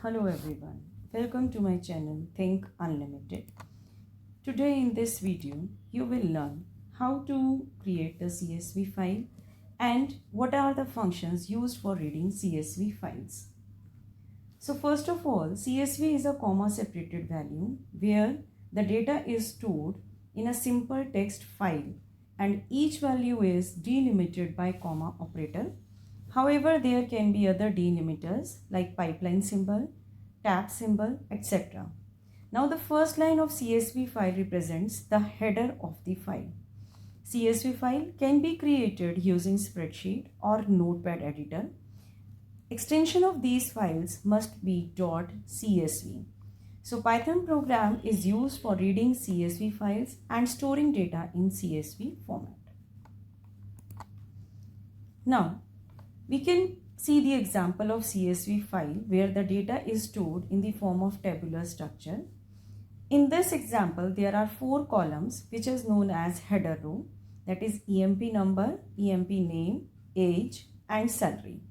Hello everyone, welcome to my channel Think Unlimited. Today in this video, you will learn how to create the CSV file and what are the functions used for reading CSV files. So first of all, CSV is a comma separated value where the data is stored in a simple text file and each value is delimited by comma operator. However, there can be other delimiters like pipeline symbol, tab symbol, etc. Now the first line of CSV file represents the header of the file. CSV file can be created using spreadsheet or notepad editor. Extension of these files must be .csv. So Python program is used for reading CSV files and storing data in CSV format. Now we can see the example of CSV file where the data is stored in the form of tabular structure. In this example, there are 4 columns which is known as header row, that is EMP number, EMP name, age and salary.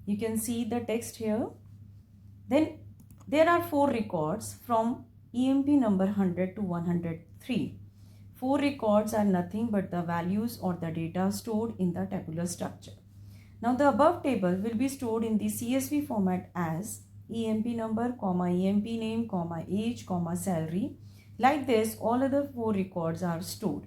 You can see the text here. Then there are 4 records from EMP number 100 to 103. 4 records are nothing but the values or the data stored in the tabular structure. Now the above table will be stored in the CSV format as EMP number, EMP name, age, salary. Like this, all other 4 records are stored.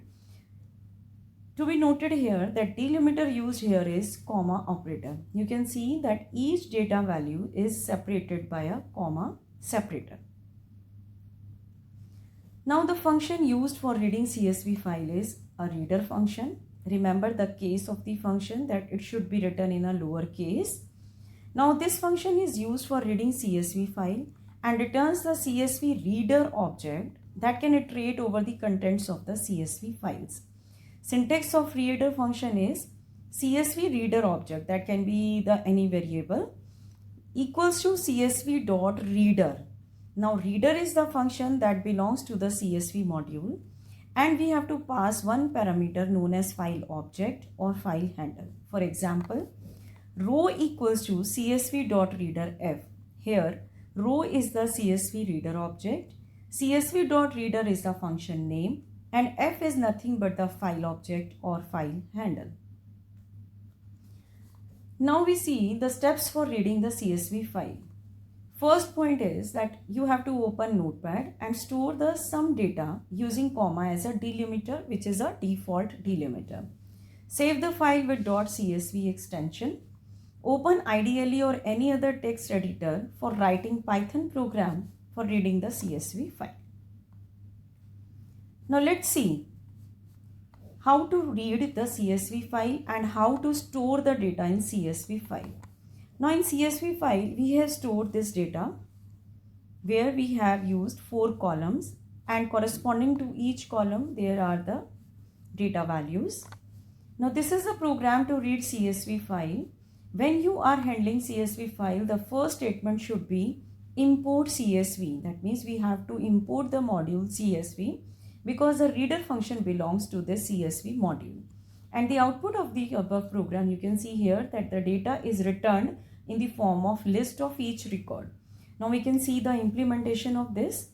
To be noted here that delimiter used here is comma operator. You can see that each data value is separated by a comma separator. Now the function used for reading CSV file is a reader function. Remember the case of the function that it should be written in a lower case. Now this function is used for reading CSV file and returns the CSV reader object that can iterate over the contents of the CSV files. Syntax of reader function is CSV reader object, that can be the any variable, equals to CSV dot reader. Now reader is the function that belongs to the CSV module and we have to pass one parameter known as file object or file handle. For example, row equals to CSV.readerF. Here, row is the CSV reader object, CSV.reader is the function name, and F is nothing but the file object or file handle. Now we see the steps for reading the CSV file. First point is that you have to open Notepad and store the sum data using comma as a delimiter, which is a default delimiter. Save the file with .csv extension. Open IDLE or any other text editor for writing Python program for reading the CSV file. Now let's see how to read the CSV file and how to store the data in CSV file. Now in CSV file, we have stored this data where we have used 4 columns and corresponding to each column there are the data values. Now this is a program to read CSV file. When you are handling CSV file, the first statement should be import CSV. That means we have to import the module CSV because the reader function belongs to the CSV module. And the output of the above program, you can see here that the data is returned in the form of list of each record. Now we can see the implementation of this.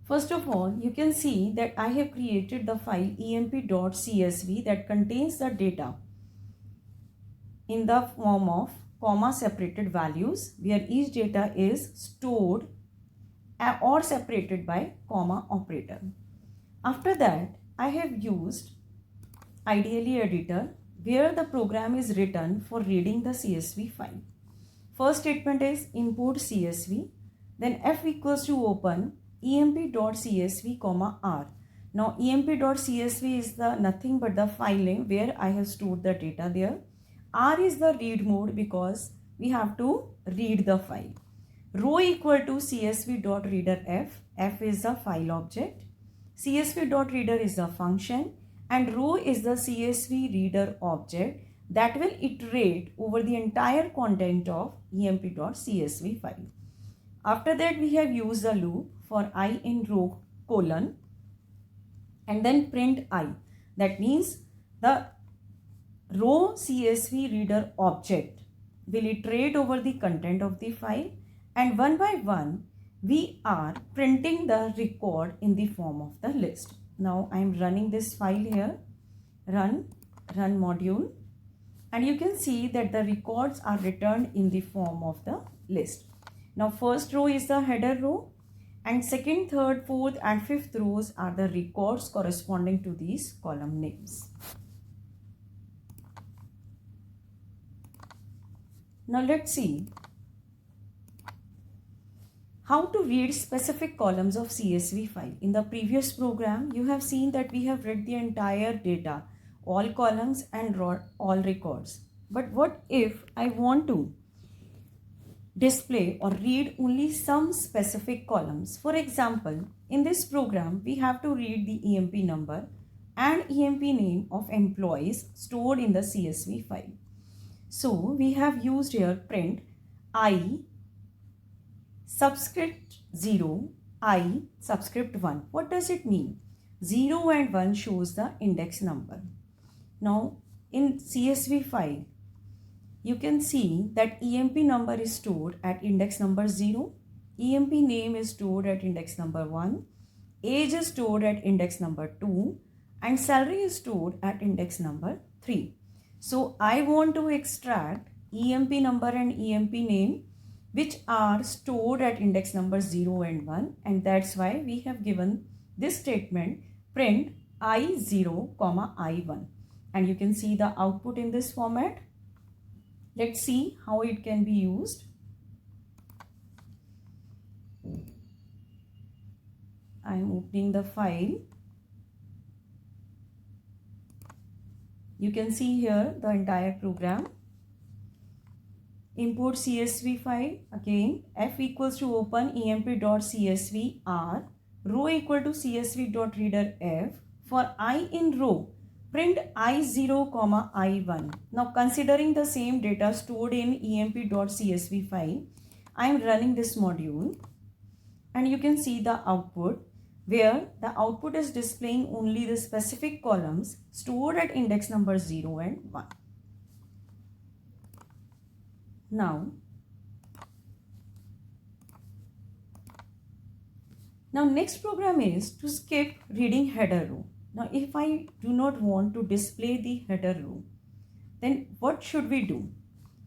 First of all, you can see that I have created the file emp.csv that contains the data in the form of comma separated values where each data is stored or separated by comma operator. After that, I have used IDLE editor where the program is written for reading the CSV file. First statement is import CSV, then F equals to open emp.csv comma r. Now emp.csv is the nothing but the file name where I have stored the data there. R is the read mode because we have to read the file. Row equal to csv.readerF. F is the file object. csv.reader is the function and row is the CSV reader object that will iterate over the entire content of emp.csv file. After that, we have used the loop for I in row colon and then print I. That means the row CSV reader object will iterate over the content of the file, and one by one we are printing the record in the form of the list. Now I am running this file here, run module, and you can see that the records are returned in the form of the list. Now first row is the header row, and second, third, fourth and fifth rows are the records corresponding to these column names. Now let's see how to read specific columns of CSV file. In the previous program, you have seen that we have read the entire data, all columns and all records. But what if I want to display or read only some specific columns? For example, in this program, we have to read the EMP number and EMP name of employees stored in the CSV file. So we have used here print I subscript 0, I subscript 1. What does it mean? 0 and 1 shows the index number. Now in CSV file, you can see that EMP number is stored at index number 0, EMP name is stored at index number 1, age is stored at index number 2, and salary is stored at index number 3. So I want to extract EMP number and EMP name which are stored at index number 0 and 1, and that's why we have given this statement print I0, I1, and you can see the output in this format. Let's see how it can be used. I am opening the file. You can see here the entire program. Import CSV file. Again, F equals to open emp.csv r, row equal to csv.reader f. For I in row, print I0, I1. Now considering the same data stored in emp.csv file, I am running this module, and you can see the output, where the output is displaying only the specific columns stored at index number 0 and 1. Now next program is to skip reading header row. Now if I do not want to display the header row, then what should we do?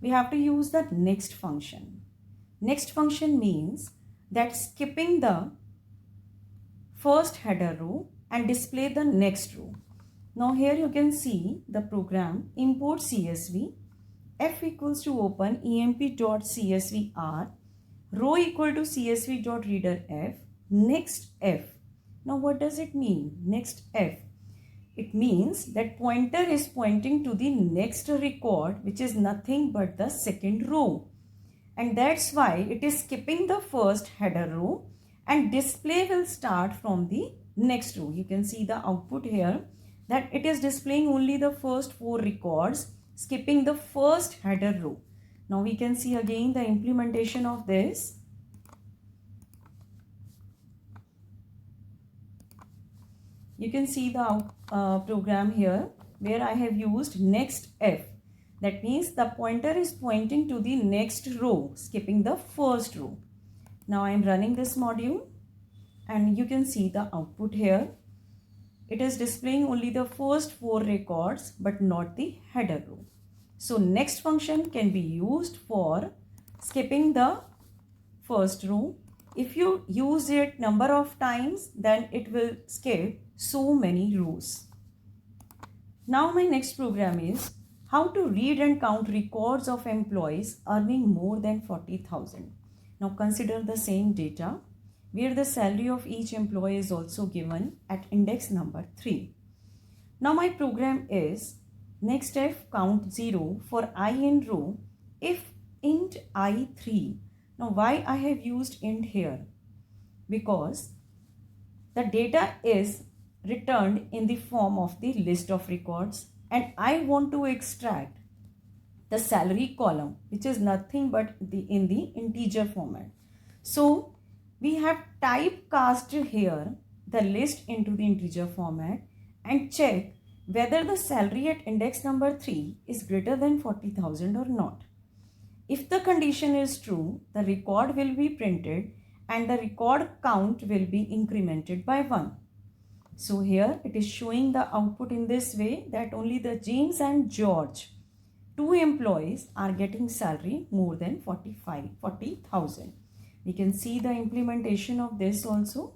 We have to use the next function. Next function means that skipping the first header row and display the next row. Now here you can see the program import CSV, F equals to open emp.csv r, row equal to csv.reader f, next f. Now what does it mean, next f? It means that pointer is pointing to the next record, which is nothing but the second row, and that's why it is skipping the first header row and display will start from the next row. You can see the output here that it is displaying only the first 4 records, skipping the first header row. Now we can see again the implementation of this. You can see the program here where I have used next f. That means the pointer is pointing to the next row, skipping the first row. Now I am running this module, and you can see the output here. It is displaying only the first 4 records but not the header row. So next function can be used for skipping the first row. If you use it number of times, then it will skip so many rows. Now my next program is how to read and count records of employees earning more than 40,000. Now consider the same data where the salary of each employee is also given at index number 3. Now my program is next f count 0 for I in row if int I3. Now why I have used int here? Because the data is returned in the form of the list of records, and I want to extract the salary column, which is nothing but in the integer format. So we have typecast here the list into the integer format and check whether the salary at index number 3 is greater than 40,000 or not. If the condition is true, the record will be printed and the record count will be incremented by 1. So here it is showing the output in this way, that only the James and George, 2 employees, are getting salary more than 40,000. We can see the implementation of this also.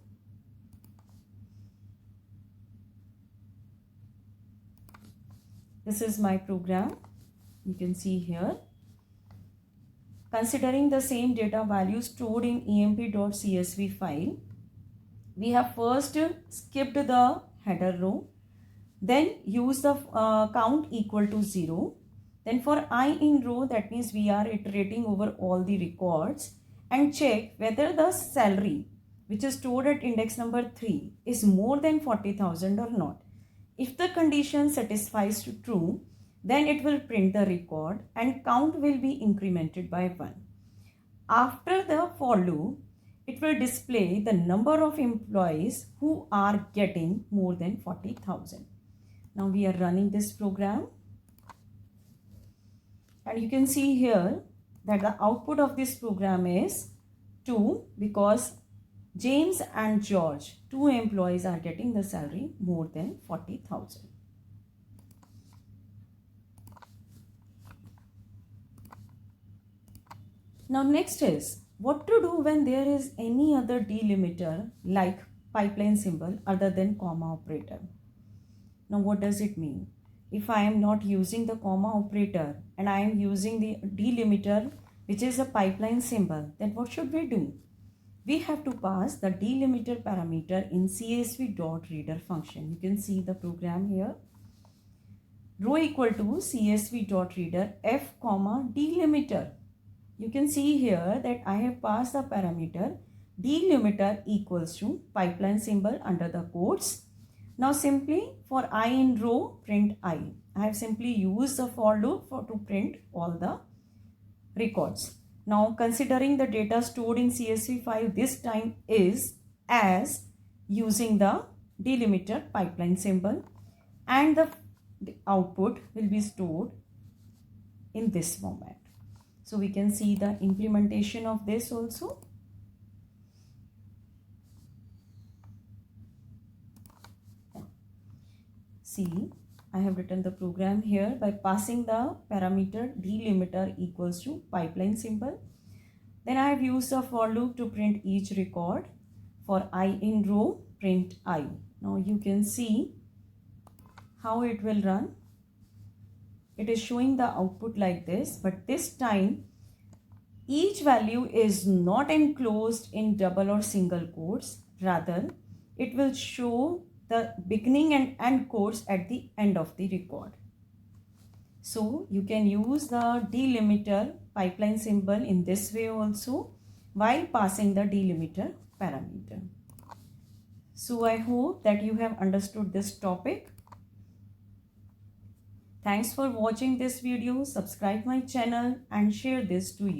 This is my program. You can see here. Considering the same data value stored in emp.csv file, we have first skipped the header row, then use the count equal to 0. Then for I in row, that means we are iterating over all the records and check whether the salary which is stored at index number 3 is more than 40,000 or not. If the condition satisfies to true, then it will print the record and count will be incremented by 1. After the for loop, it will display the number of employees who are getting more than 40,000. Now we are running this program. And you can see here that the output of this program is 2, because James and George, 2 employees, are getting the salary more than 40,000. Now next is what to do when there is any other delimiter like pipeline symbol other than comma operator. Now what does it mean? If I am not using the comma operator and I am using the delimiter which is a pipeline symbol, then what should we do? We have to pass the delimiter parameter in csv.reader function. You can see the program here. Row equal to csv.reader f comma delimiter. You can see here that I have passed the parameter delimiter equals to pipeline symbol under the quotes. Now simply for I in row, print I. I have simply used the for loop to print all the records. Now considering the data stored in CSV file this time is as using the delimiter pipeline symbol, and the output will be stored in this format. So we can see the implementation of this also. See, I have written the program here by passing the parameter delimiter equals to pipeline symbol. Then I have used the for loop to print each record. For I in row, print I. Now you can see how it will run. It is showing the output like this, but this time each value is not enclosed in double or single quotes. Rather, it will show the beginning and end quotes at the end of the record. So you can use the delimiter pipeline symbol in this way also while passing the delimiter parameter. So I hope that you have understood this topic. Thanks for watching this video. Subscribe my channel and share this to you.